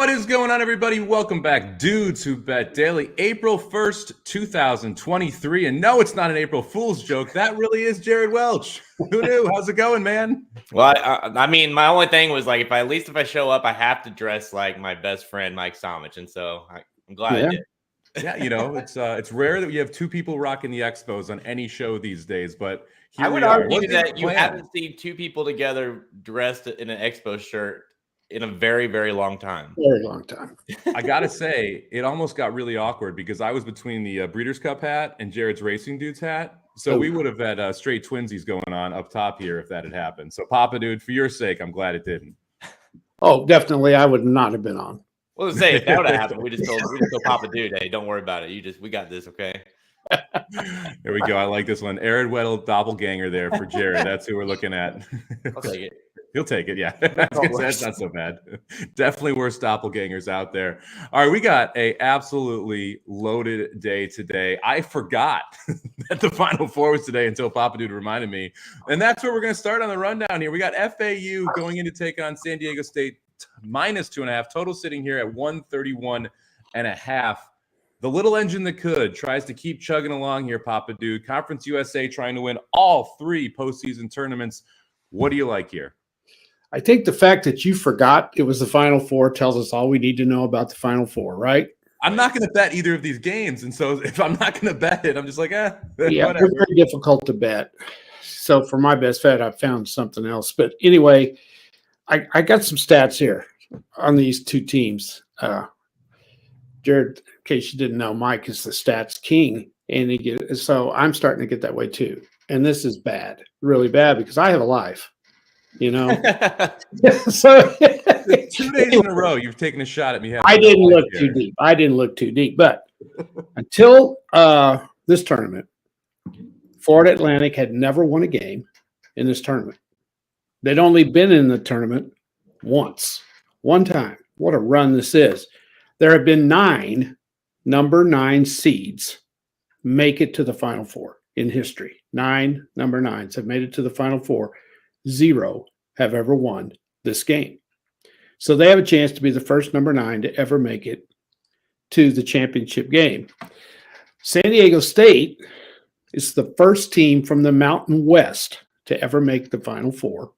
What is going on, everybody? Welcome back, Dudes Who Bet Daily, April 1st, 2023. And no, it's not an April Fool's joke. That really is Jared Welch. Who knew? How's it going, man? Well, I mean, my only thing was like, if I show up, I have to dress like my best friend, Mike Somich. And so I'm glad I did. Yeah, you know, it's rare that you have two people rocking the Expos on any show these days, but here I would we are. argue that you haven't seen two people together dressed in an Expo shirt in a very, very long time. Very long time. I gotta say, it almost got really awkward because I was between the Breeders' Cup hat and Jared's Racing Dudes hat. So we would have had straight twinsies going on up top here if that had happened. So Papa Dude, for your sake, I'm glad it didn't. Oh, definitely, I would not have been on. Well, let's say if that would have happened, we just told Papa Dude, hey, don't worry about it. We got this, okay? There we go. I like this one. Aaron Weddle doppelganger there for Jared. That's who we're looking at. I'll take it. He'll take it, yeah. That's not so bad. Definitely worse doppelgangers out there. All right, we got a absolutely loaded day today. I forgot that the Final Four was today until Papa Dude reminded me. And that's where we're going to start on the rundown here. We got FAU going in to take on San Diego State minus 2.5. Total sitting here at 131.5. The little engine that could tries to keep chugging along here, Papa Dude. Conference USA trying to win all three postseason tournaments. What do you like here? I think the fact that you forgot it was the Final Four tells us all we need to know about the Final Four, right? I'm not going to bet either of these games. And so if I'm not going to bet it, I'm just like, Yeah, whatever. they're very difficult to bet. So for my best bet, I found something else. But anyway, I got some stats here on these two teams. Jared, in case you didn't know, Mike is the stats king. So I'm starting to get that way too. And this is bad, really bad, because I have a life. You know, so 2 days in a row, you've taken a shot at me. I didn't look too deep. But until this tournament, Florida Atlantic had never won a game in this tournament. They'd only been in the tournament one time. What a run this is. There have been 9 number 9 seeds make it to the Final Four in history. 9 number 9s have made it to the Final Four. 0 have ever won this game. So they have a chance to be the first number 9 to ever make it to the championship game. San Diego State is the first team from the Mountain West to ever make the Final Four.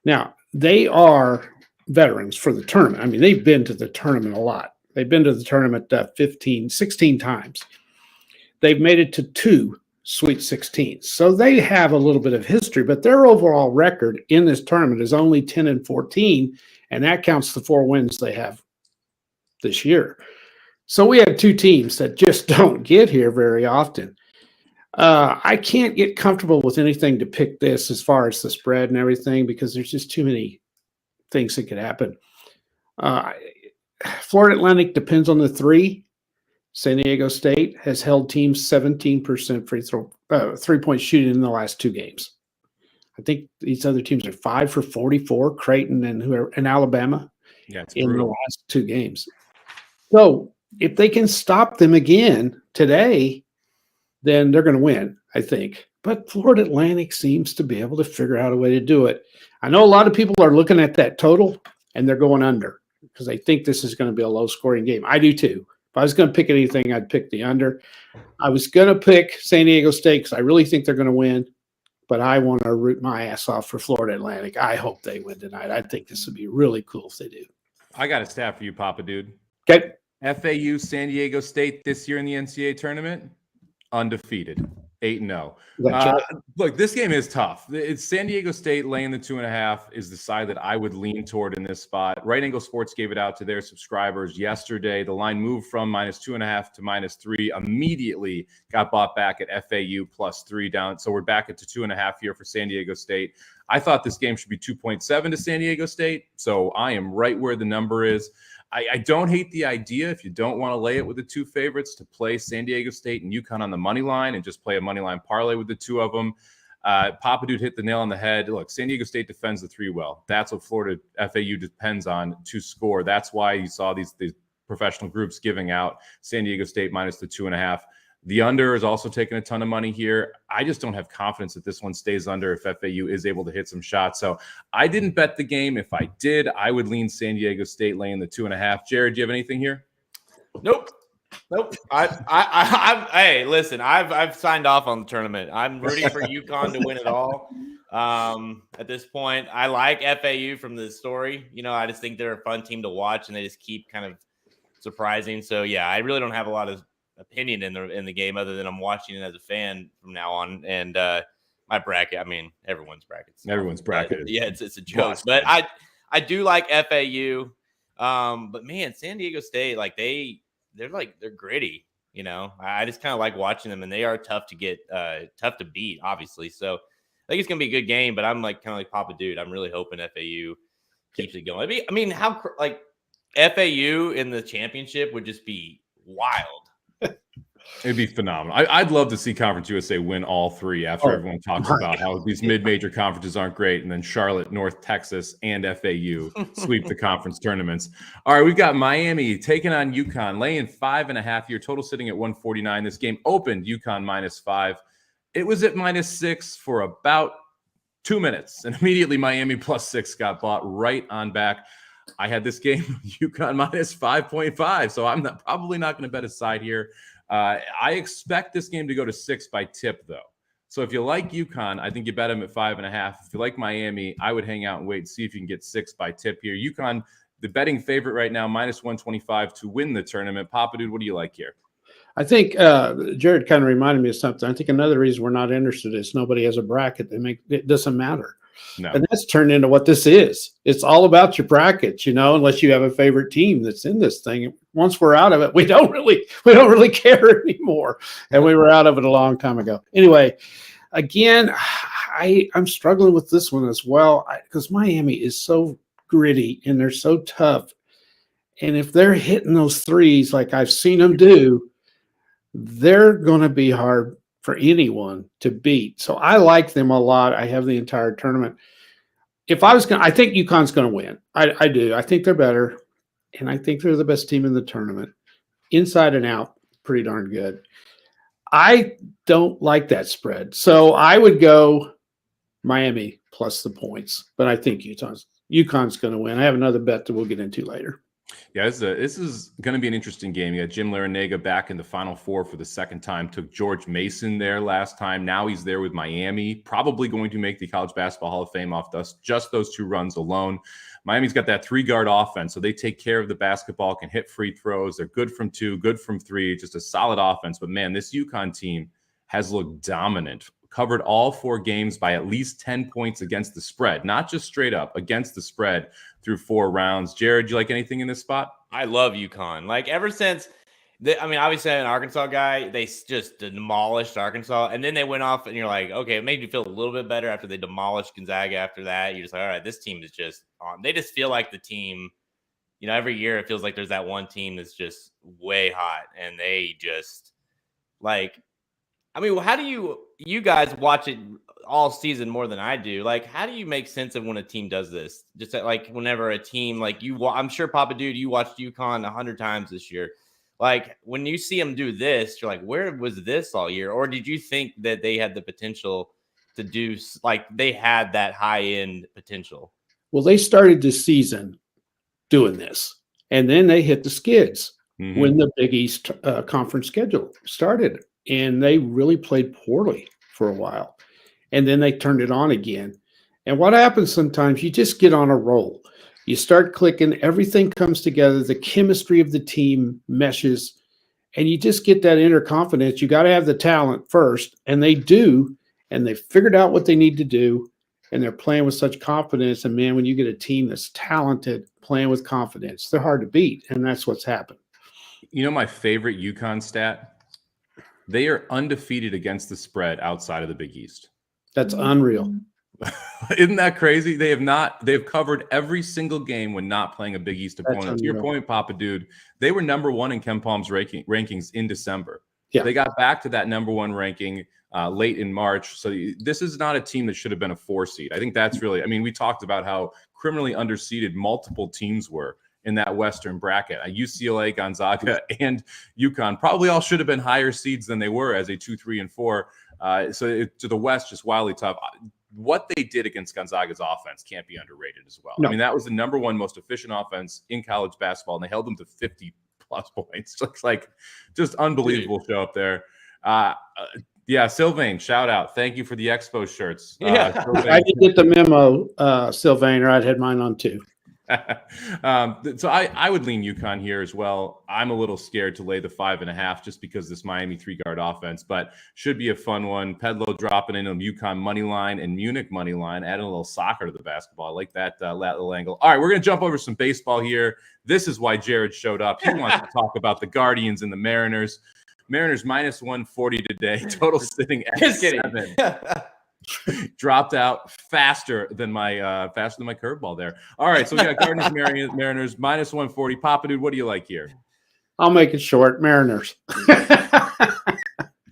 Now, they are veterans for the tournament. I mean, they've been to the tournament a lot. They've been to the tournament 16 times. They've made it to 2 Sweet 16s. So they have a little bit of history, but their overall record in this tournament is only 10-14, and that counts the 4 wins they have this year. So we have 2 teams that just don't get here very often. I can't get comfortable with anything to pick this as far as the spread and everything because there's just too many things that could happen. Florida Atlantic depends on the 3. San Diego State has held teams 17% free throw 3-point shooting in the last 2 games. I think these other teams are 5 for 44, Creighton and Alabama in the last 2 games. So if they can stop them again today, then they're going to win, I think. But Florida Atlantic seems to be able to figure out a way to do it. I know a lot of people are looking at that total and they're going under because they think this is going to be a low-scoring game. I do too. If I was going to pick anything, I'd pick the under. I was going to pick San Diego State because I really think they're going to win, but I want to root my ass off for Florida Atlantic. I hope they win tonight. I think this would be really cool if they do. I got a stat for you, Papa Dude. Okay. FAU San Diego State this year in the NCAA tournament, undefeated. 8-0. Look, this game is tough. It's San Diego State laying the 2.5 is the side that I would lean toward in this spot. Right Angle Sports gave it out to their subscribers yesterday. The line moved from -2.5 to -3. Immediately got bought back at FAU +3 down. So we're back at 2.5 here for San Diego State. I thought this game should be 2.7 to San Diego State. So I am right where the number is. I don't hate the idea if you don't want to lay it with the 2 favorites to play San Diego State and UConn on the money line and just play a money line parlay with the 2 of them. Papa Dude hit the nail on the head. Look, San Diego State defends the 3 well. That's what Florida FAU depends on to score. That's why you saw these professional groups giving out San Diego State minus the 2.5. The under is also taking a ton of money here. I just don't have confidence that this one stays under if FAU is able to hit some shots. So I didn't bet the game. If I did, I would lean San Diego State laying the 2.5. Jared, do you have anything here? Nope. Hey, listen, I've signed off on the tournament. I'm rooting for UConn to win it all. At this point, I like FAU from the story. I just think they're a fun team to watch, and they just keep kind of surprising. So yeah, I really don't have a lot of opinion in the game other than I'm watching it as a fan from now on. And my bracket, I mean, everyone's bracket. Yeah, it's a joke. But I do like FAU. But man, San Diego State, like they're gritty. I just kind of like watching them, and they are tough to beat, obviously. So I think it's gonna be a good game. But I'm kind of like Papa Dude. I'm really hoping FAU keeps it going. I mean, how FAU in the championship would just be wild. It'd be phenomenal. I'd love to see Conference USA win all three after everyone talks about how these mid-major conferences aren't great, and then Charlotte, North Texas, and FAU sweep the conference tournaments. All right, we've got Miami taking on UConn, laying 5.5 here, total sitting at 149. This game opened UConn -5. It was at -6 for about 2 minutes, and immediately Miami +6 got bought right on back. I had this game UConn -5.5, so I'm probably not going to bet a side here. I expect this game to go to 6 by tip, though. So if you like UConn, I think you bet them at 5.5. If you like Miami, I would hang out and wait and see if you can get 6 by tip here. UConn, the betting favorite right now, -125 to win the tournament. Papa Dude, what do you like here? I think Jared kind of reminded me of something. I think another reason we're not interested is nobody has a bracket. It doesn't matter. No. And that's turned into what this is. It's all about your brackets, unless you have a favorite team that's in this thing. Once we're out of it, we don't really care anymore. And we were out of it a long time ago. Anyway, again, I'm struggling with this one as well because Miami is so gritty and they're so tough. And if they're hitting those threes like I've seen them do, they're going to be hard for anyone to beat. So I like them a lot. I have the entire tournament. I think UConn's going to win. I do. I think they're better. And I think they're the best team in the tournament. Inside and out, pretty darn good. I don't like that spread. So I would go Miami plus the points. But I think UConn's going to win. I have another bet that we'll get into later. Yeah, this is going to be an interesting game. You got Jim Larinaga back in the Final Four for the second time. Took George Mason there last time. Now he's there with Miami. Probably going to make the College Basketball Hall of Fame off just those 2 runs alone. Miami's got that 3-guard offense, so they take care of the basketball, can hit free throws. They're good from 2, good from 3, just a solid offense. But, man, this UConn team has looked dominant. Covered all 4 games by at least 10 points against the spread, not just straight up, against the spread through 4 rounds. Jared, you like anything in this spot? I love UConn. Ever since, obviously I'm an Arkansas guy. They just demolished Arkansas, and then they went off, and you're like, okay, it made you feel a little bit better after they demolished Gonzaga after that. You're just like, all right, this team is just on. They just feel like the team, every year it feels like there's that one team that's just way hot, and they just how do you guys watch it all season more than I do? How do you make sense of when a team does this? Just whenever a team I'm sure Papa Dude, you watched UConn 100 times this year. When you see them do this, you're like, where was this all year? Or did you think that they had the potential to do they had that high end potential? Well, they started the season doing this, and then they hit the skids when the Big East conference schedule started. And they really played poorly for a while. And then they turned it on again. And what happens sometimes, you just get on a roll. You start clicking, everything comes together, the chemistry of the team meshes, and you just get that inner confidence. You got to have the talent first, and they do, and they figured out what they need to do, and they're playing with such confidence. And, man, when you get a team that's talented, playing with confidence, they're hard to beat, and that's what's happened. My favorite UConn stat? They are undefeated against the spread outside of the Big East. That's unreal. Isn't that crazy? They've covered every single game when not playing a Big East opponent. To your point, Papa Dude, they were number 1 in Ken Palm's rankings in December. Yeah. They got back to that number 1 ranking late in March. So this is not a team that should have been a 4 seed. I think that's really, we talked about how criminally underseeded multiple teams were in that Western bracket. UCLA, Gonzaga, and UConn probably all should have been higher seeds than they were as a 2, 3, and 4. To the West, just wildly tough. What they did against Gonzaga's offense can't be underrated as well. No. I mean, that was the number one most efficient offense in college basketball, and they held them to 50-plus points. It's like just unbelievable show up there. Yeah, Sylvain, shout out. Thank you for the Expo shirts. I did get the memo, Sylvain, or I'd had mine on too. So I would lean UConn here as well. I'm a little scared to lay the 5.5 just because this Miami 3-guard offense, but should be a fun one. Pedlo dropping in on UConn money line and Munich money line, adding a little soccer to the basketball. I like that little angle. All right, we're going to jump over some baseball here. This is why Jared showed up. He wants to talk about the Guardians and the Mariners. Mariners minus 140 today. Total sitting at 7. Dropped out faster than my curveball there. All right, so we got Cardinals, Mariners minus 140. Papa Dude, what do you like here? I'll make it short. Mariners.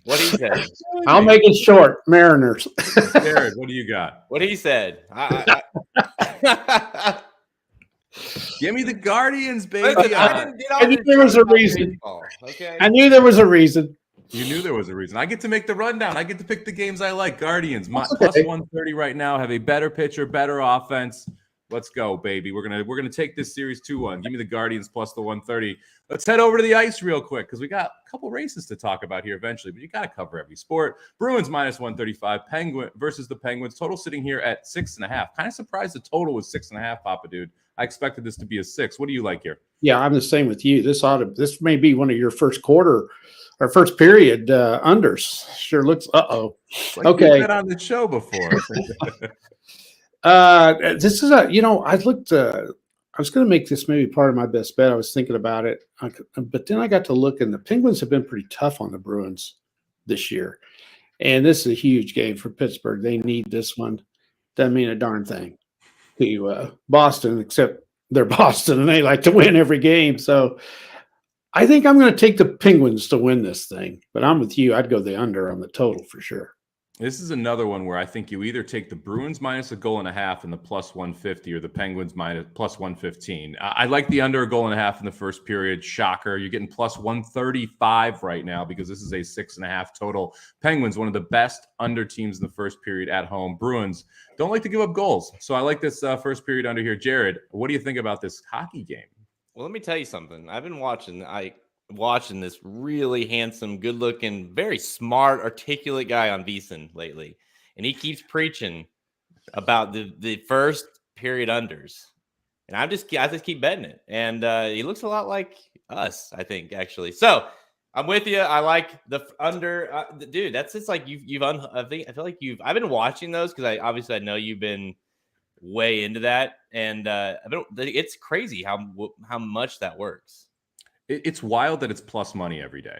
What he said. I'll make it short. Mariners. Jared, what do you got? What he said. Give me the Guardians, baby. Listen, I didn't get I all knew this there was a about reason. baseball, okay. I knew there was a reason. You knew there was a reason. I get to make the rundown. I get to pick the games I like. Guardians plus Okay. 130 right now. Have a better pitcher, better offense. Let's go, baby. We're gonna take this series 2-1. Give me the Guardians plus the 130. Let's head over to the ice real quick because we got a couple races to talk about here eventually. But you got to cover every sport. Bruins minus 135. Penguin versus the Penguins. Total sitting here at 6.5. Kind of surprised the total was 6.5. Papa Dude. I expected this to be a 6. What do you like here? Yeah, I'm the same with you. This may be one of your first quarter or first period unders. Sure looks. Like Okay. We've been on the show before. This is I looked. I was going to make this maybe part of my best bet. I was thinking about it, but then I got to look, and the Penguins have been pretty tough on the Bruins this year. And this is a huge game for Pittsburgh. They need this one. Doesn't mean a darn thing to Boston, except they're Boston and they like to win every game. So I think I'm going to take the Penguins to win this thing. But I'm with you. I'd go the under on the total for sure. This is another one where I think you either take the Bruins minus a goal and a half in the plus 150 or the Penguins minus plus 115. I like the under a goal and a half in the first period. Shocker. You're getting plus 135 right now because this is a 6.5 total. Penguins, one of the best under teams in the first period at home. Bruins don't like to give up goals. So I like this first period under here. Jared, what do you think about this hockey game? Well, let me tell you something. I've been watching this really handsome, good-looking, very smart, articulate guy on VSiN lately, and he keeps preaching about the first period unders, and I just keep betting it, and he looks a lot like us, I think, actually. So I'm with you. I like the under, dude. That's just like I feel like I've been watching those because I know you've been way into that, and it's crazy how much that works. It's wild that it's plus money every day.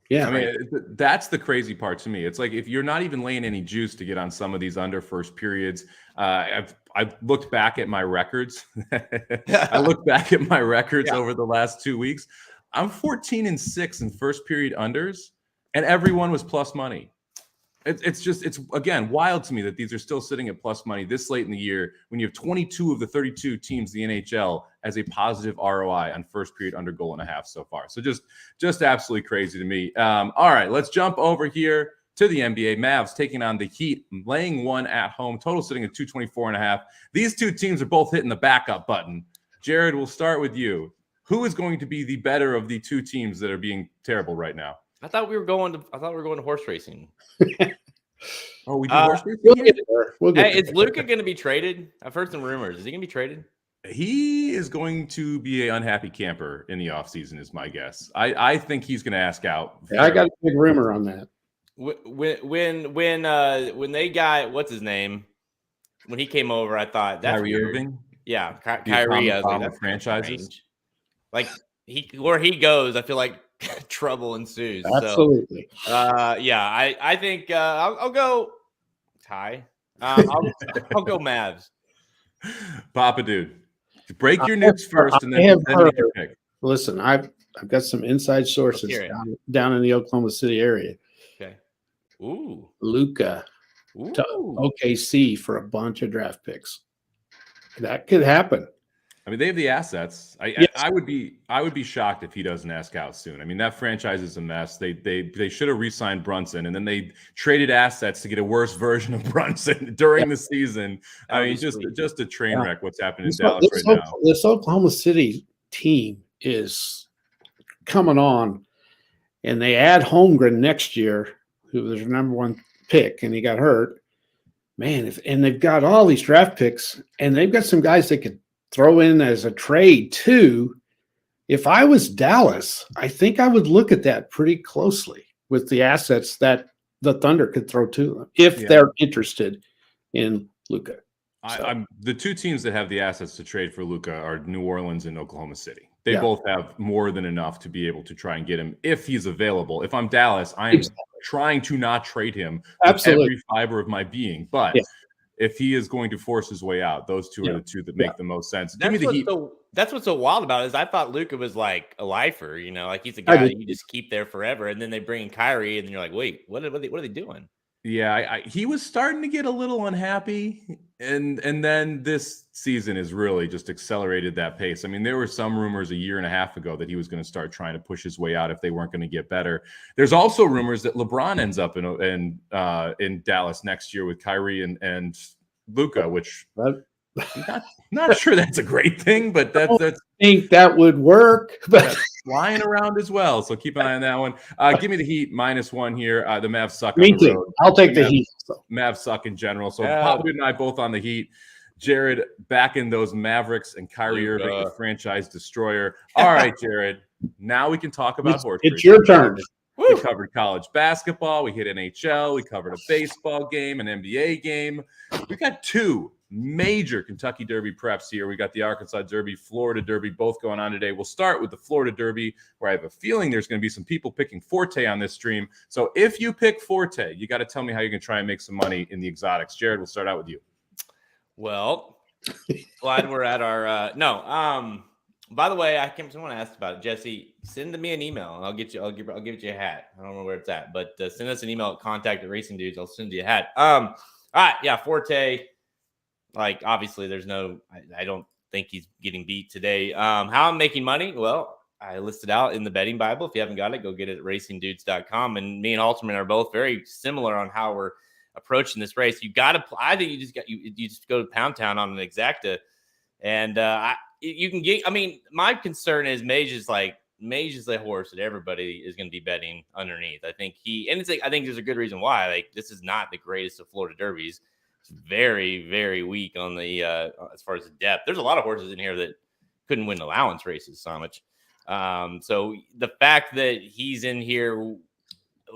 Yeah. I mean, that's the crazy part to me. It's like if you're not even laying any juice to get on some of these under first periods. I've looked back at my records. I looked back at my records over the last 2 weeks. I'm 14-6 in first period unders, and everyone was plus money. It's again wild to me that these are still sitting at plus money this late in the year when you have 22 of the 32 teams in the NHL as a positive ROI on first period under goal and a half so far. So just absolutely crazy to me. All right, let's jump over here to the NBA. Mavs taking on the Heat, laying 1 at home. Total sitting at 224.5. These two teams are both hitting the backup button. Jared, we'll start with you. Who is going to be the better of the two teams that are being terrible right now? I thought we were going to horse racing. Oh, we do horse racing? We'll get there. Hey, is Luka going to be traded? I've heard some rumors. Is he going to be traded? He is going to be an unhappy camper in the offseason, is my guess. I think he's going to ask out. Yeah, I got a big rumor on that. When they got what's his name when he came over, I thought that's Kyrie weird. Irving. Yeah, Kyrie. I was like, that's franchises. Like where he goes, I feel like trouble ensues. Absolutely. So, I think I'll go Ty. I'll go Mavs. Papa Dude, break your news first, and then make your pick. Listen, I've got some inside sources down in the Oklahoma City area. Okay. Ooh. Luka to OKC for a bunch of draft picks. That could happen. I mean, they have the assets. Yes. I would be shocked if he doesn't ask out soon. I mean, that franchise is a mess. They should have re-signed Brunson, and then they traded assets to get a worse version of Brunson during the season. I mean, just a train wreck what's happening in Dallas right now. This Oklahoma City team is coming on, and they add Holmgren next year, who was their number one pick, and he got hurt. Man, and they've got all these draft picks, and they've got some guys they could throw in as a trade too. If I was Dallas, I think I would look at that pretty closely with the assets that the Thunder could throw to them if they're interested in Luka. I'm the two teams that have the assets to trade for Luka are New Orleans and Oklahoma City. They both have more than enough to be able to try and get him if he's available. If I'm Dallas, I am trying to not trade him with every fiber of my being. But if he is going to force his way out, those two are the two that make the most sense. Give me the Heat. That's what's so wild about it is I thought Luka was like a lifer, you know, like he's a guy that you just keep there forever. And then they bring in Kyrie, and then you're like, wait, what are they doing? Yeah, he was starting to get a little unhappy, and then this season has really just accelerated that pace. I mean, there were some rumors a year and a half ago that he was going to start trying to push his way out if they weren't going to get better. There's also rumors that LeBron ends up in Dallas next year with Kyrie and Luka, which not sure that's a great thing, but that's I think that would work. But flying around as well, so keep an eye on that one. Give me the Heat -1 here. The Mavs suck. Me too. I'll take the Heat. Mavs suck in general. So Papa and I both on the Heat. Jared back in those Mavericks and Kyrie Irving, the franchise destroyer. All right, Jared. Now we can talk about horse racing. It's your turn. We covered college basketball. We hit NHL. We covered a baseball game, an NBA game. We got two major Kentucky Derby preps here. We got the Arkansas Derby, Florida Derby, both going on today. We'll start with the Florida Derby, where I have a feeling there's going to be some people picking Forte on this stream. So if you pick Forte, you got to tell me how you can try and make some money in the exotics. Jared, we'll start out with you. Well, glad we're at our by the way, someone asked about it. Jesse, send me an email and I'll give it you a hat. I don't know where it's at, but send us an email at contact@racingdudes. I'll send you a hat. All right, yeah, Forte. Like, obviously, I don't think he's getting beat today. How I'm making money? Well, I listed out in the betting Bible. If you haven't got it, go get it at racingdudes.com. And me and Alterman are both very similar on how we're approaching this race. I think you just go to Pound Town on an exacta, and you can get. I mean, my concern is Mage is the horse that everybody is going to be betting underneath. I think I think there's a good reason why. Like, this is not the greatest of Florida Derbies. It's very, very weak on the as far as the depth. There's a lot of horses in here that couldn't win allowance races, Somich. So the fact that he's in here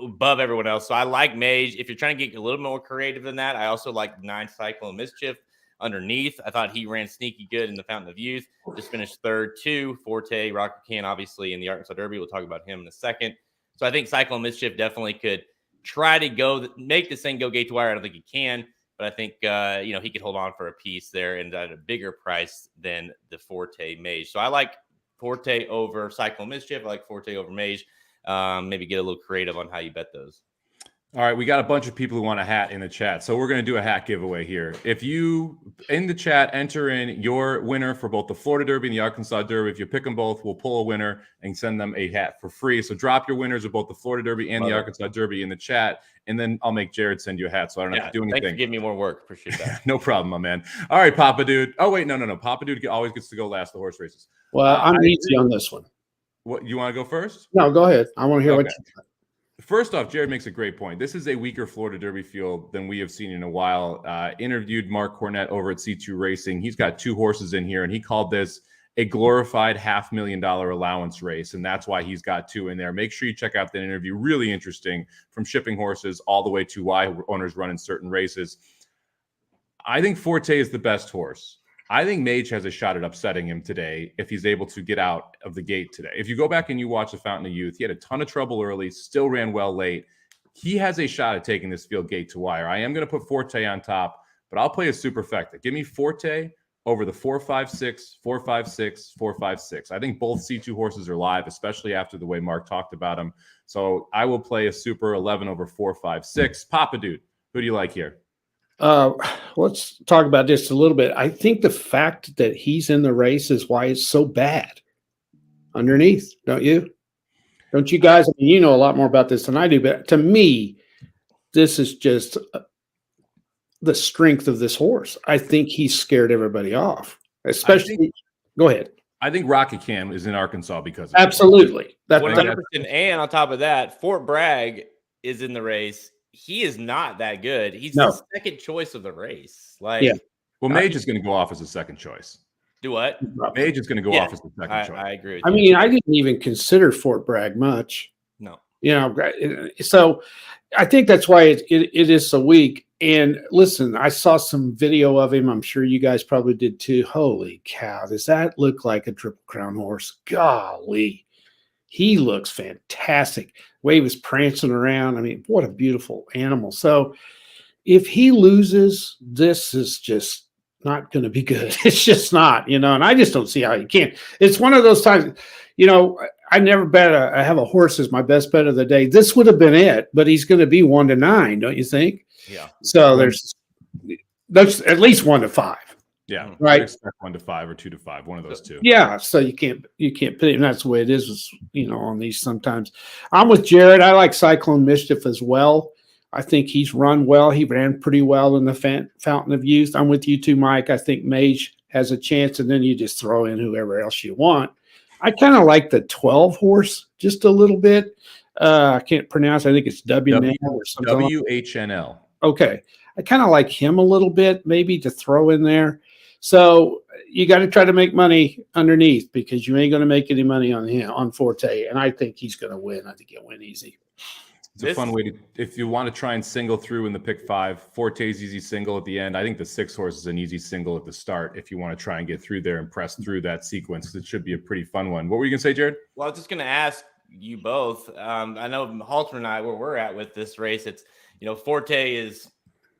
above everyone else. So I like Mage. If you're trying to get a little more creative than that, I also like 9 Cyclone Mischief underneath. I thought he ran sneaky good in the Fountain of Youth. Just finished third to Forte, Rocker Can, obviously, in the Arkansas Derby. We'll talk about him in a second. So I think Cyclone Mischief definitely could try to make this thing go gate to wire. I don't think he can, but I think he could hold on for a piece there and at a bigger price than the Forte Mage. So I like Forte over Cyclone Mischief. I like Forte over Mage. Maybe get a little creative on how you bet those. All right, we got a bunch of people who want a hat in the chat, so we're going to do a hat giveaway here. If you, in the chat, enter in your winner for both the Florida Derby and the Arkansas Derby, if you pick them both, we'll pull a winner and send them a hat for free. So drop your winners of both the Florida Derby and the Arkansas Derby in the chat, and then I'll make Jared send you a hat, so I don't have to do anything. Thanks for giving me more work. Appreciate that. No problem, my man. All right, Papa Dude. Oh, wait, no. Papa Dude always gets to go last, the horse races. Well, I'm easy on this one. What, you want to go first? No, go ahead. I want to hear what you think. First off, Jared makes a great point. This is a weaker Florida Derby field than we have seen in a while. Interviewed Mark Cornett over at C2 Racing. He's got 2 horses in here, and he called this a glorified $500,000 allowance race, and that's why he's got 2 in there. Make sure you check out that interview. Really interesting, from shipping horses all the way to why owners run in certain races. I think Forte is the best horse. I think Mage has a shot at upsetting him today if he's able to get out of the gate today. If you go back and you watch the Fountain of Youth, he had a ton of trouble early, still ran well late. He has a shot at taking this field gate to wire. I am going to put Forte on top, but I'll play a superfecta. Give me Forte over the 4-5-6, 4-5-6, 4-5-6. I think both C2 horses are live, especially after the way Mark talked about them. So I will play a super 11 over 4-5-6. Papa Dude, who do you like here? Let's talk about this a little bit. I think the fact that he's in the race is why it's so bad underneath, don't you? Don't you guys? I mean, you know a lot more about this than I do, but to me, this is just the strength of this horse. I think he's scared everybody off, especially. Go ahead. I think Rocket Cam is in Arkansas because of Absolutely. 100%. And on top of that, Fort Bragg is in the race. He is not that good. He's the second choice of the race. Like, well, Mage is going to go off as a second choice. Do what? Mage is going to go off as the second choice. I agree with you. I mean, I didn't even consider Fort Bragg much. No. You know, so I think that's why it is so weak. And listen, I saw some video of him. I'm sure you guys probably did too. Holy cow. Does that look like a Triple Crown horse? Golly. He looks fantastic. The way he was prancing around. I mean, what a beautiful animal. So if he loses, this is just not going to be good. It's just not, you know, and I just don't see how you can. It's one of those times, you know, I never bet I have a horse as my best bet of the day. This would have been it, but he's going to be 1-9, don't you think? Yeah. So that's at least 1-5. Yeah. Right. Expect 1-5 or 2-5, one of those two. Yeah. So you can't put it, and that's the way it is, you know, on these sometimes. I'm with Jared. I like Cyclone Mischief as well. I think he's run well. He ran pretty well in the Fountain of Youth. I'm with you too, Mike. I think Mage has a chance, and then you just throw in whoever else you want. I kind of like the 12 horse just a little bit. I can't pronounce. I think it's WNL or something. WHNL. Okay. I kind of like him a little bit, maybe to throw in there. So you got to try to make money underneath because you ain't going to make any money on him, on Forte. And I think he's going to win. I think he'll win easy. It's a fun way to, if you want to try and single through in the pick 5, Forte's easy single at the end. I think the 6 horse is an easy single at the start if you want to try and get through there and press through that sequence. It should be a pretty fun one. What were you going to say, Jared? Well, I was just going to ask you both. I know Halter and I, where we're at with this race, it's, you know, Forte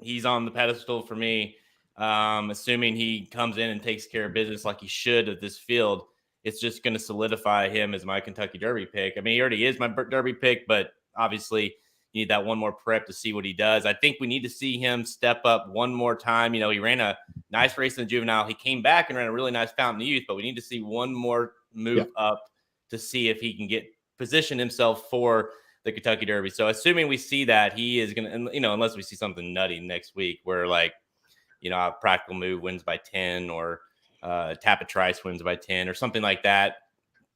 he's on the pedestal for me. Assuming he comes in and takes care of business like he should of this field, it's just going to solidify him as my Kentucky Derby pick. I mean, he already is my Derby pick, but obviously you need that one more prep to see what he does. I think we need to see him step up one more time. You know, he ran a nice race in the juvenile. He came back and ran a really nice Fountain of Youth, but we need to see one more move up to see if he can position himself for the Kentucky Derby. So assuming we see that, he is going to, you know, unless we see something nutty next week where, like, you know, a Practical Move wins by 10 or Tappa Trice wins by 10 or something like that.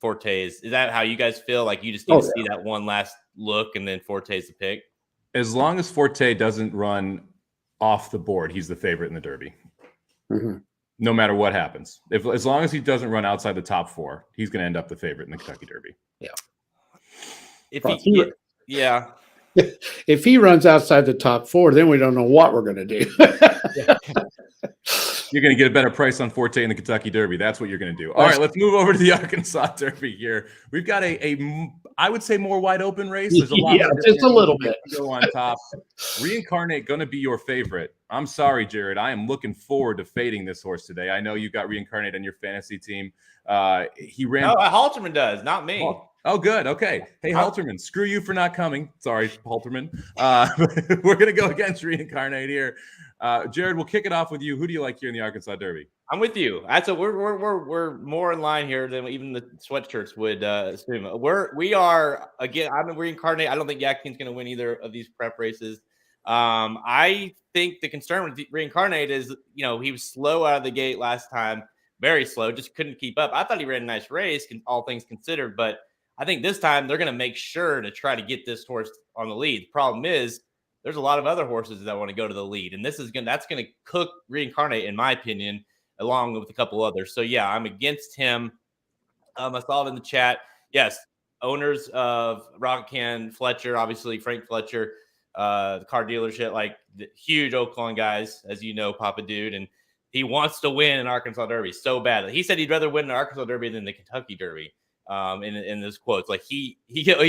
Forte is that how you guys feel? Like you just need to see that one last look and then Forte's the pick? As long as Forte doesn't run off the board, he's the favorite in the Derby. Mm-hmm. No matter what happens. As long as he doesn't run outside the top 4, he's going to end up the favorite in the Kentucky Derby. Yeah. If he runs outside the top 4, then we don't know what we're going to do. You're going to get a better price on Forte in the Kentucky Derby. That's what you're going to do. All right, let's move over to the Arkansas Derby here. We've got I would say, more wide open race. There's a lot. Just a little bit. Go on top. Reincarnate going to be your favorite. I'm sorry, Jared. I am looking forward to fading this horse today. I know you got Reincarnate on your fantasy team. He ran. No, Halterman does, not me. Oh, good. Okay. Hey, Halterman, screw you for not coming. Sorry, Halterman. We're going to go against Reincarnate here. Jared, we'll kick it off with you. Who do you like here in the Arkansas Derby? I'm with you. We're more in line here than even the sweatshirts would assume. We are again. I'm a Reincarnate. I don't think Yakeen's going to win either of these prep races. I think the concern with Reincarnate is, you know, he was slow out of the gate last time, very slow, just couldn't keep up. I thought he ran a nice race, all things considered, but I think this time they're going to make sure to try to get this horse on the lead. The problem is there's a lot of other horses that want to go to the lead, and that's going to cook Reincarnate, in my opinion, along with a couple others. So yeah, I'm against him. I saw it in the chat. Yes, owners of Rocket Can, Fletcher, obviously Frank Fletcher, the car dealership, like the huge Oaklawn guys, as you know, Papa Dude, and he wants to win an Arkansas Derby so badly. He said he'd rather win an Arkansas Derby than the Kentucky Derby. In his quotes, like he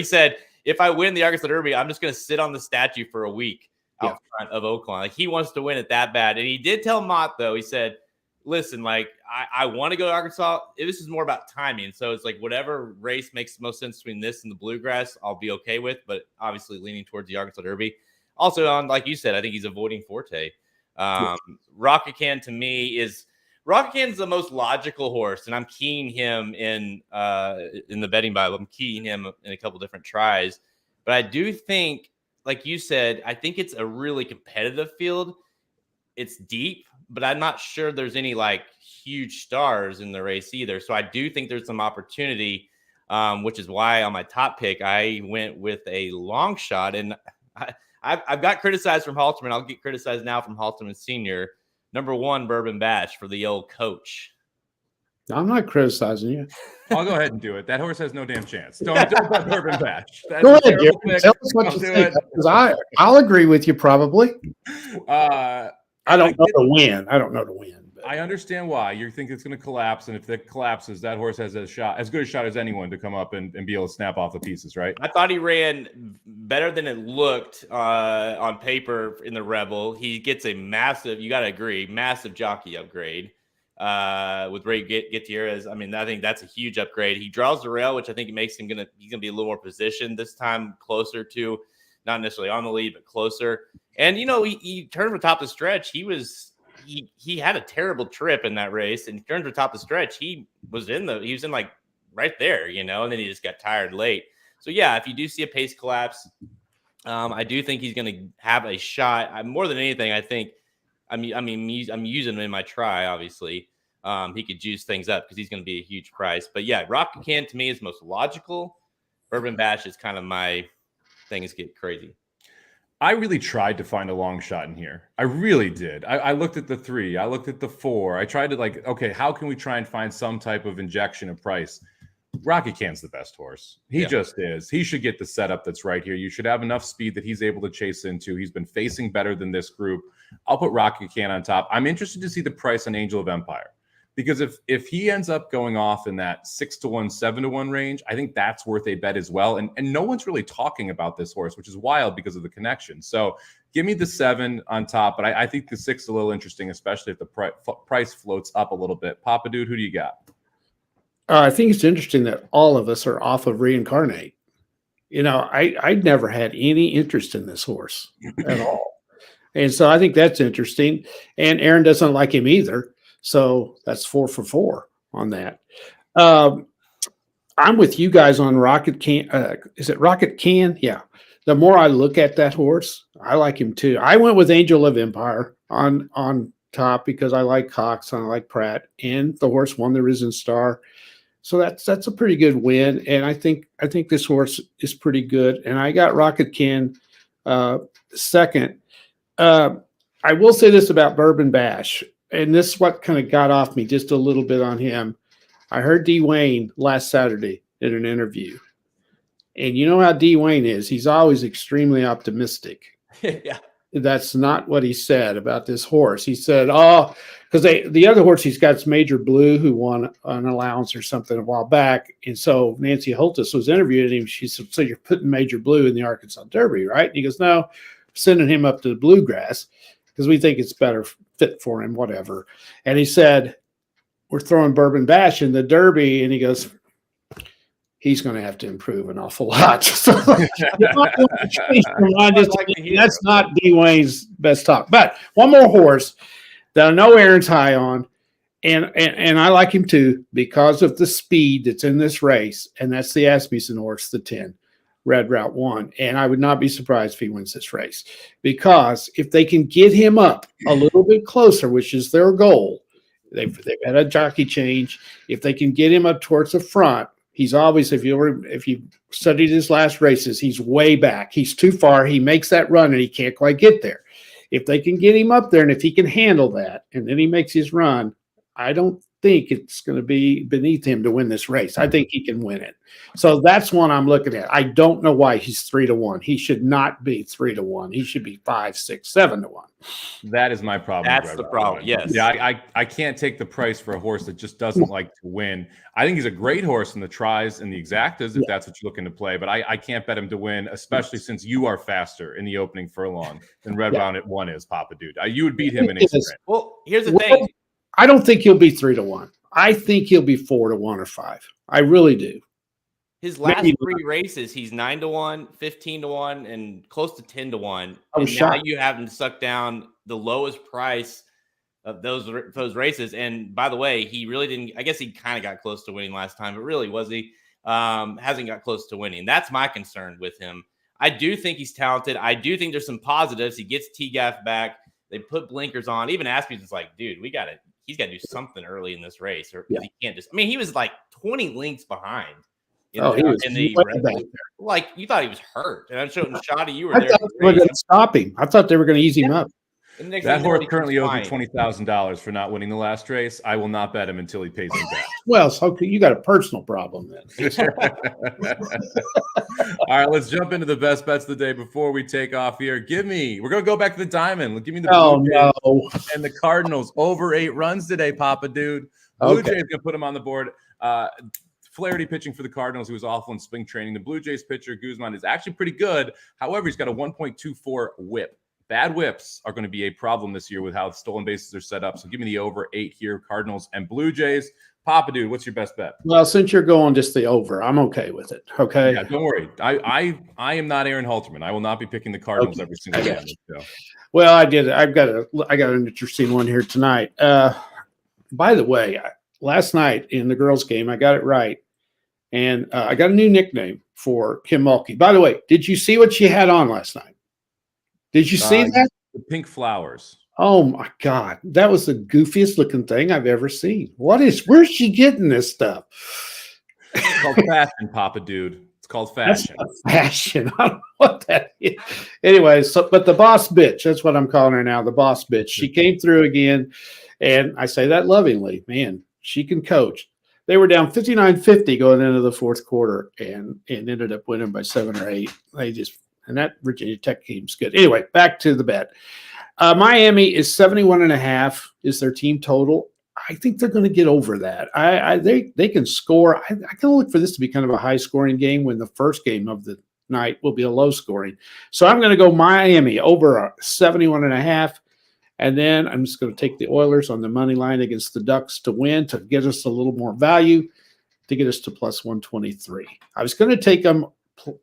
said, if I win the Arkansas Derby, I'm just going to sit on the statue for a week out front of Oaklawn. Like he wants to win it that bad. And he did tell Mott, though, he said, listen, like I want to go to Arkansas. This is more about timing. So it's like whatever race makes the most sense between this and the Bluegrass, I'll be okay with. But obviously leaning towards the Arkansas Derby. Also, on like you said, I think he's avoiding Forte. Rocket Can to me is the most logical horse, and I'm keying him in the betting Bible. I'm keying him in a couple different tries, but I do think, like you said, I think it's a really competitive field. It's deep, but I'm not sure there's any like huge stars in the race either. So I do think there's some opportunity, which is why on my top pick I went with a long shot, and I've got criticized from Halterman. I'll get criticized now from Halterman Sr. Number 1, Bourbon Bash for the old coach. I'm not criticizing you. I'll go ahead and do it. That horse has no damn chance. Don't bet Bourbon Bash. That's Go a ahead, terrible Jerry. pick. Tell us what I'll you do think. it. Because I'll agree with you probably. I I don't know to win. But. I understand why you think it's going to collapse, and if it collapses, that horse has a shot, as good a shot as anyone, to come up and be able to snap off the pieces, right? I thought he ran better than it looked on paper in the Rebel. He gets a massive, you got to agree, massive jockey upgrade with Ray Gutierrez. I mean, I think that's a huge upgrade. He draws the rail, which I think makes him he's gonna be a little more positioned this time, closer to, not necessarily on the lead, but closer. And he turned from top of the stretch. He had a terrible trip in that race, and he turned to the top of the stretch. He was in like right there, and then he just got tired late. So yeah, if you do see a pace collapse, I do think he's going to have a shot. More than anything, I think, I'm using him in my try. Obviously, he could juice things up because he's going to be a huge price. But yeah, Rocket Can to me is most logical. Bourbon Bash is kind of my thing. Is get crazy. I really tried to find a long shot in here. I really did. I looked at the 3. I looked at the 4. I tried to okay, how can we try and find some type of injection of price? Rocket Can's the best horse. He just is. He should get the setup that's right here. You should have enough speed that he's able to chase into. He's been facing better than this group. I'll put Rocket Can on top. I'm interested to see the price on Angel of Empire, because if he ends up going off in that 6-1, 7-1 range, I think that's worth a bet as well. And no one's really talking about this horse, which is wild because of the connection. So give me the 7 on top, but I think the 6 is a little interesting, especially if the price floats up a little bit. Papa Dude, who do you got? I think it's interesting that all of us are off of Reincarnate. I never had any interest in this horse at all. And so I think that's interesting. And Aaron doesn't like him either. So that's 4 for 4 on that. I'm with you guys on Rocket Can. Is it Rocket Can? Yeah. The more I look at that horse, I like him too. I went with Angel of Empire on top because I like Cox and I like Pratt, and the horse won the Risen Star. So that's a pretty good win. And I think this horse is pretty good. And I got Rocket Can second. I will say this about Bourbon Bash. And this is what kind of got off me just a little bit on him. I heard D. Wayne last Saturday in an interview. And you know how D. Wayne is. He's always extremely optimistic. Yeah. That's not what he said about this horse. He said, because the other horse he's got is Major Blue, who won an allowance or something a while back. And so Nancy Holtis was interviewing him. She said, so you're putting Major Blue in the Arkansas Derby, right? And he goes, no, sending him up to the Bluegrass because we think it's better fit for him, whatever. And he said, we're throwing Bourbon Bash in the Derby. And he goes, he's going to have to improve an awful lot. So that's not D. Wayne's best talk. But one more horse that I know Aaron's high on, and I like him too because of the speed that's in this race, and that's the Asmussen horse, the 10. Red Route 1, and I would not be surprised if he wins this race, because if they can get him up a little bit closer, which is their goal, they've had a jockey change. If they can get him up towards the front, he's always, if you studied his last races, he's way back. He's too far. He makes that run and he can't quite get there. If they can get him up there and if he can handle that, and then he makes his run, I don't think it's going to be beneath him to win this race. I think he can win it. So that's one I'm looking at. I don't know why he's 3-1. He should not be 3-1. He should be 5, 6, 7-1. That is my problem. That's the problem. Yes. Yeah, I can't take the price for a horse that just doesn't like to win. I think he's a great horse in the tries and the exactas if that's what you're looking to play, but I can't bet him to win, especially since you are faster in the opening furlong than Red Round at 1 is, Papa Dude. You would beat him in Instagram. Well, here's the thing. I don't think he'll be 3-1. I think he'll be 4-1 or 5. I really do. His last Maybe 3 races, he's 9-1, 15-1, and close to 10-1. I was And now shocked. you have him suck down the lowest price of those races. And by the way, he really didn't. I guess he kind of got close to winning last time, but really was he? Hasn't got close to winning. That's my concern with him. I do think he's talented. I do think there's some positives. He gets T-Gaff back. They put blinkers on. Even Aspie's like, dude, he's got to do something early in this race, or he can't just. I mean, he was like 20 lengths behind. He was like you thought he was hurt, and I'm showing Shoddy. You were I there. thought they were going to stop him. I thought they were going to ease him up. That horse currently owes me $20,000 for not winning the last race. I will not bet him until he pays me back. Well, so you got a personal problem then. All right, let's jump into the best bets of the day before we take off here. We're going to go back to the diamond. Give me the Blue Jays and the Cardinals over 8 runs today, Papa dude. Blue Jays going to put him on the board. Flaherty pitching for the Cardinals, who was awful in spring training. The Blue Jays pitcher, Guzman, is actually pretty good. However, he's got a 1.24 whip. Bad whips are going to be a problem this year with how stolen bases are set up. So give me the over 8 here, Cardinals and Blue Jays. Papa dude, what's your best bet? Well, since you're going just the over, I'm okay with it. Okay. Yeah, don't worry. I am not Aaron Halterman. I will not be picking the Cardinals every single game. So. Well, I did. I got an interesting one here tonight. By the way, last night in the girls' game, I got it right, and I got a new nickname for Kim Mulkey. By the way, did you see what she had on last night? Did you see that? The pink flowers. Oh my God, that was the goofiest looking thing I've ever seen. Where's she getting this stuff? It's called fashion, Papa dude. It's called fashion. Fashion. I don't know what that is. Anyway, but the boss bitch, that's what I'm calling her now, the boss bitch. She came through again, and I say that lovingly. Man, she can coach. They were down 59-50 going into the fourth quarter and ended up winning by 7 or 8. And that Virginia Tech team's good. Anyway, back to the bet. Miami is 71.5 is their team total. I think they're going to get over that. They can score. I can look for this to be kind of a high scoring game when the first game of the night will be a low scoring. So I'm going to go Miami over 71.5. And then I'm just going to take the Oilers on the money line against the Ducks to win, to get us a little more value, to get us to plus 123. I was going to take them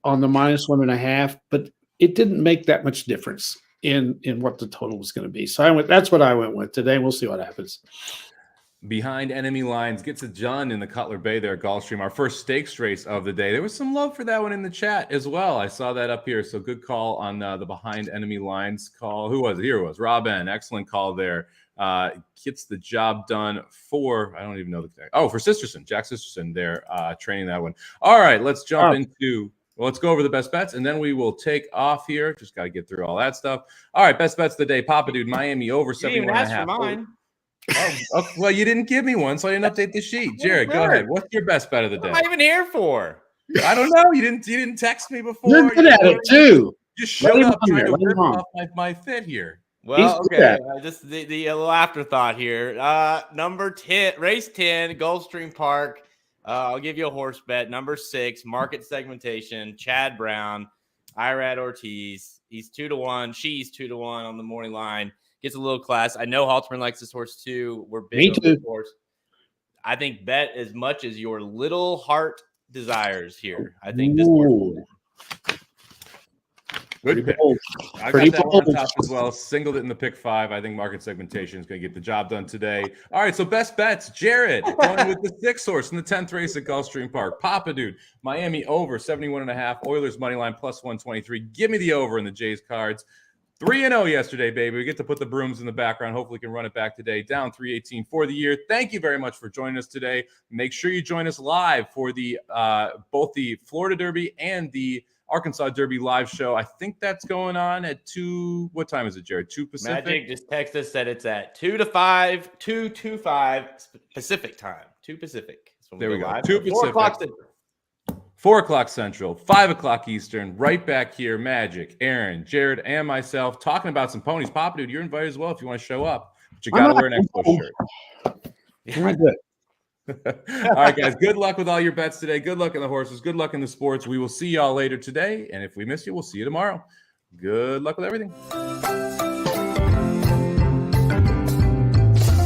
on the minus 1.5, but it didn't make that much difference in what the total was going to be. So that's what I went with today. We'll see what happens. Behind enemy lines gets it done in the Cutler Bay there at Gulfstream. Our first stakes race of the day. There was some love for that one in the chat as well. I saw that up here. So good call on the behind enemy lines call. Who was it? Here it was. Rob N. Excellent call there. Gets the job done for, I don't even know for Sisterson. Jack Sisterson there training that one. All right, let's jump into. Well, let's go over the best bets, and then we will take off here. Just got to get through all that stuff. All right, best bets of the day. Papa dude, Miami over 71.5. Mine. Oh, well, you didn't give me one, so I didn't update the sheet. Jared, go ahead. What's your best bet of the day? What am I even here for? I don't know. You didn't text me before. You're good at it too. Just showed up trying to rip off my fit here. Well, okay. Just the little afterthought here. Number 10, race 10, Gulfstream Park. I'll give you a horse bet. Number 6, market segmentation. Chad Brown, Irad Ortiz. He's 2-1. She's 2-1 on the morning line. Gets a little class. I know Halterman likes this horse too. We're big on this horse. I think bet as much as your little heart desires here. I think this horse. Good pick. I got that one on top as well. Singled it in the pick 5. I think market segmentation is going to get the job done today. All right, so best bets. Jared going with the 6th horse in the 10th race at Gulfstream Park. Papa dude, Miami over 71.5. Oilers money line plus 123. Give me the over in the Jays cards. 3-0 yesterday, baby. We get to put the brooms in the background. Hopefully we can run it back today. Down 318 for the year. Thank you very much for joining us today. Make sure you join us live for the both the Florida Derby and the Arkansas Derby live show. I think that's going on at 2. What time is it, Jared? 2 Pacific? Magic just texted us that it's at 2 to 5 Pacific time. 2 Pacific. There we go. Live. 2 Pacific. 4 o'clock Central, 5 o'clock Eastern, right back here. Magic, Aaron, Jared, and myself talking about some ponies. Papa dude, you're invited as well if you want to show up. But you got to wear an Expo shirt. Yeah, good. All right, guys. Good luck with all your bets today. Good luck in the horses. Good luck in the sports. We will see y'all later today. And if we miss you, we'll see you tomorrow. Good luck with everything.